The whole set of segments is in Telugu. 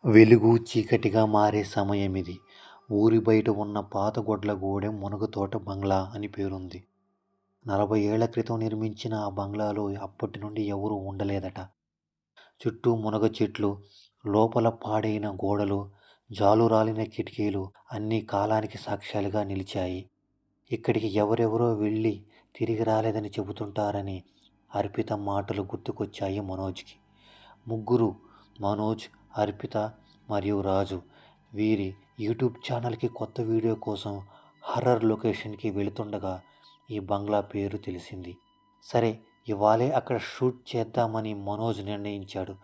వెలుగు చీకటిగా మారే సమయమిది. ఊరి బయట ఉన్న పాత గొడ్లగూడెం మునగతోట బంగ్లా అని పేరుంది. 40 ఏళ్ల క్రితం నిర్మించిన ఆ బంగ్లాలో అప్పటి నుండి ఎవరూ ఉండలేదట. చుట్టూ మునగ చెట్లు, లోపల పాడైన గోడలు, జాలురాలిన కిటికీలు అన్నీ కాలానికి సాక్ష్యాలుగా నిలిచాయి. ఇక్కడికి ఎవరెవరో వెళ్ళి తిరిగి రాలేదని చెబుతుంటారని అర్పిత మాటలు గుర్తుకొచ్చాయి మనోజ్కి. ముగ్గురు, మనోజ్, అర్పిత మరియు రాజు, వీరి యూట్యూబ్ ఛానల్కి కొత్త వీడియో కోసం హర్రర్ లొకేషన్కి వెళుతుండగా ఈ బంగ్లా పేరు తెలిసింది. సరే, ఇవాళే అక్కడ షూట్ చేద్దామని మనోజ్ నిర్ణయించాడు.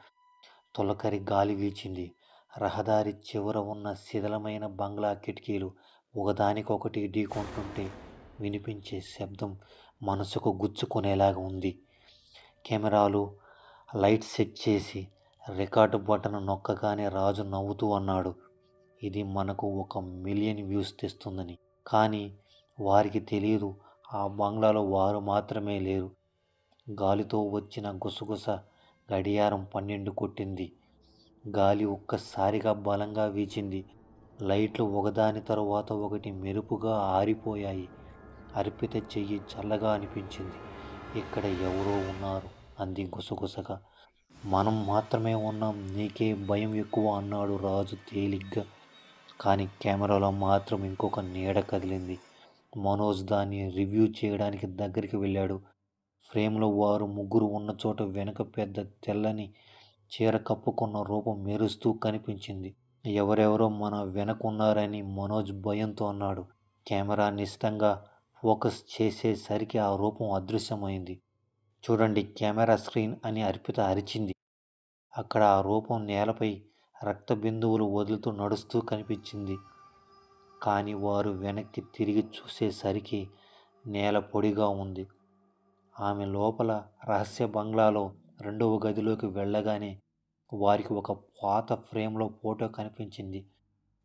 తొలకరి గాలి వీచింది. రహదారి చివర ఉన్న శిథిలమైన బంగ్లా కిటికీలు ఒకదానికొకటి ఢీకొంటుంటే వినిపించే శబ్దం మనసుకు గుచ్చుకునేలాగా ఉంది. కెమెరాలు, లైట్ సెట్ చేసి రికార్డు బటన్ నొక్కగానే రాజు నవ్వుతూ అన్నాడు, ఇది మనకు 1,000,000 వ్యూస్ తెస్తుందని. కానీ వారికి తెలియదు, ఆ బంగ్లాలో వారు మాత్రమే లేరు. గాలితో వచ్చిన గుసగుస గడియారం 12 కొట్టింది. గాలి ఒక్కసారిగా బలంగా వీచింది. లైట్లు ఒకదాని తరువాత ఒకటి మెరుపుగా ఆరిపోయాయి. అర్పిత చెయ్యి చల్లగా అనిపించింది. ఇక్కడ ఎవరో ఉన్నారు అంది గుసగుసగా. మనం మాత్రమే ఉన్నాం, నీకే భయం ఎక్కువ అన్నాడు రాజు తేలిగ్గా. కానీ కెమెరాలో మాత్రం ఇంకొక నీడ కదిలింది. మనోజ్ దాన్ని రివ్యూ చేయడానికి దగ్గరికి వెళ్ళాడు. ఫ్రేమ్లో వారు ముగ్గురు ఉన్న చోట వెనుక పెద్ద తెల్లని చీర కప్పుకున్న రూపం మెరుస్తూ కనిపించింది. ఎవరెవరో మన వెనకున్నారని మనోజ్ భయంతో అన్నాడు. కెమెరా నిశితంగా ఫోకస్ చేసేసరికి ఆ రూపం అదృశ్యమైంది. చూడండి కెమెరా స్క్రీన్ అని అర్పిత అరిచింది. అక్కడ ఆ రూపం నేలపై రక్త బిందువులు వదులుతూ నడుస్తూ కనిపించింది. కానీ వారు వెనక్కి తిరిగి చూసేసరికి నేల పొడిగా ఉంది. ఆమె లోపల రహస్య బంగ్లాలో రెండవ గదిలోకి వెళ్ళగానే వారికి ఒక పాత ఫ్రేమ్లో ఫోటో కనిపించింది.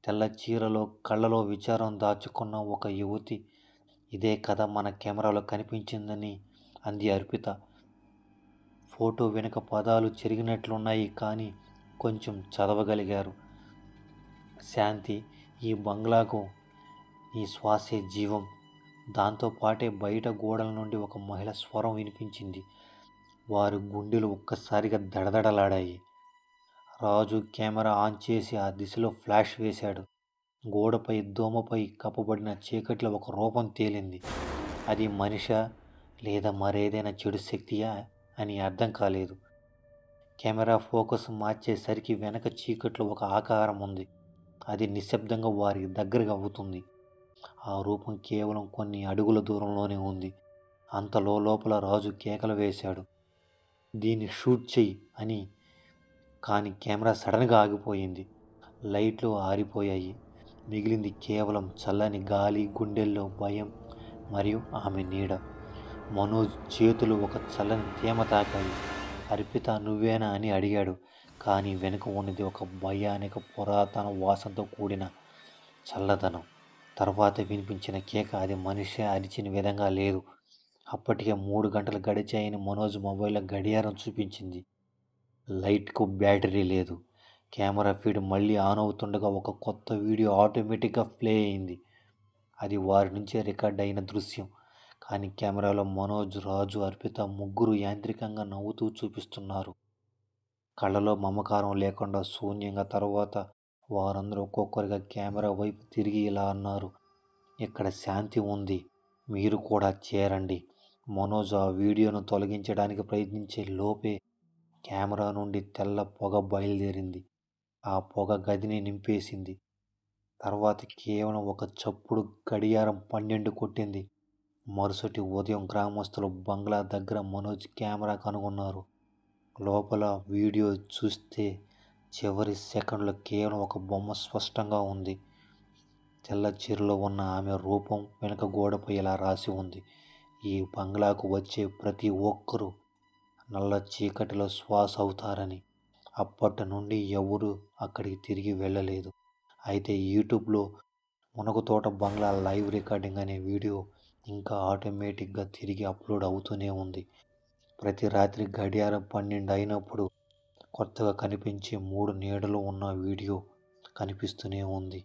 తెల్ల చీరలో కళ్ళలో విచారం దాచుకున్న ఒక యువతి. ఇదే కథ మన కెమెరాలో కనిపించిందని అంది అర్పిత. ఫోటో వెనుక పదాలు చెరిగినట్లున్నాయి, కానీ కొంచెం చదవగలిగారు. శాంతి, ఈ బంగ్లాకు నీ శ్వాసే జీవం. దాంతోపాటే బయట గోడల నుండి ఒక మహిళ స్వరం వినిపించింది. వారి గుండెలు ఒక్కసారిగా దడదడలాడాయి. రాజు కెమెరా ఆన్ చేసి ఆ దిశలో ఫ్లాష్ వేశాడు. గోడపై దోమపై కప్పబడిన చీకట్లో ఒక రూపం తేలింది. అది మనిషా లేదా మరేదైనా చెడు శక్తియా అని అర్థం కాలేదు. కెమెరా ఫోకస్ మార్చేసరికి వెనక చీకట్లో ఒక ఆకారం ఉంది. అది నిశ్శబ్దంగా వారికి దగ్గరగా అవుతుంది. ఆ రూపం కేవలం కొన్ని అడుగుల దూరంలోనే ఉంది. అంతలో లోపల రాజు కేకలు వేశాడు, దీన్ని షూట్ చెయ్యి అని. కానీ కెమెరా సడన్గా ఆగిపోయింది. లైట్లు ఆరిపోయాయి. మిగిలింది కేవలం చల్లని గాలి, గుండెల్లో భయం మరియు ఆమె నీడ. మనోజ్ చేతులు ఒక చల్లని తేమ తాకాయి. అర్పిత, నువ్వేనా అని అడిగాడు. కానీ వెనుక ఉన్నది ఒక భయానక పురాతన వాసనతో కూడిన చల్లదనం. తర్వాత వినిపించిన కేక అది మనిషి అరిచిన విధంగా లేదు. అప్పటికే 3 గంటలు గడిచాయని మనోజ్ మొబైల్లో గడియారం చూపించింది. లైట్కు బ్యాటరీ లేదు. కెమెరా ఫీడ్ మళ్ళీ ఆన్ అవుతుండగా ఒక కొత్త వీడియో ఆటోమేటిక్గా ప్లే అయింది. అది వారి నుంచే రికార్డ్ అయిన దృశ్యం. కానీ కెమెరాలో మనోజ్, రాజు, అర్పిత ముగ్గురు యాంత్రికంగా నవ్వుతూ చూపిస్తున్నారు. కళ్ళలో మమకారం లేకుండా శూన్యంగా. తర్వాత వారందరూ ఒక్కొక్కరిగా కెమెరా వైపు తిరిగి ఇలా అన్నారు, ఇక్కడ శాంతి ఉంది, మీరు కూడా చేరండి. మనోజ్ ఆ వీడియోను తొలగించడానికి ప్రయత్నించే లోపే కెమెరా నుండి తెల్ల పొగ బయలుదేరింది. ఆ పొగ గదిని నింపేసింది. తర్వాత కేవలం ఒక చప్పుడు గడియారం 12 కొట్టింది. మరుసటి ఉదయం గ్రామస్తులు బంగ్లా దగ్గర మనోజ్ కెమెరా కనుగొన్నారు. లోపల వీడియో చూస్తే చివరి సెకండ్లో కేవలం ఒక బొమ్మ స్పష్టంగా ఉంది. తెల్ల చీరలో ఉన్న ఆమె రూపం వెనుక గోడపై ఇలా రాసి ఉంది, ఈ బంగ్లాకు వచ్చే ప్రతి ఒక్కరూ నల్ల చీకటిలో శ్వాస అవుతారని. అప్పటి నుండి ఎవరూ అక్కడికి తిరిగి వెళ్ళలేదు. అయితే యూట్యూబ్లో మునగతోట బంగ్లా లైవ్ రికార్డింగ్ అనే వీడియో ఇంకా ఆటోమేటిక్గా తిరిగి అప్లోడ్ అవుతూనే ఉంది. ప్రతి రాత్రి గడియారం 12 అయినప్పుడు కొత్తగా కనిపించే 3 నీడలు ఉన్న వీడియో కనిపిస్తూనే ఉంది.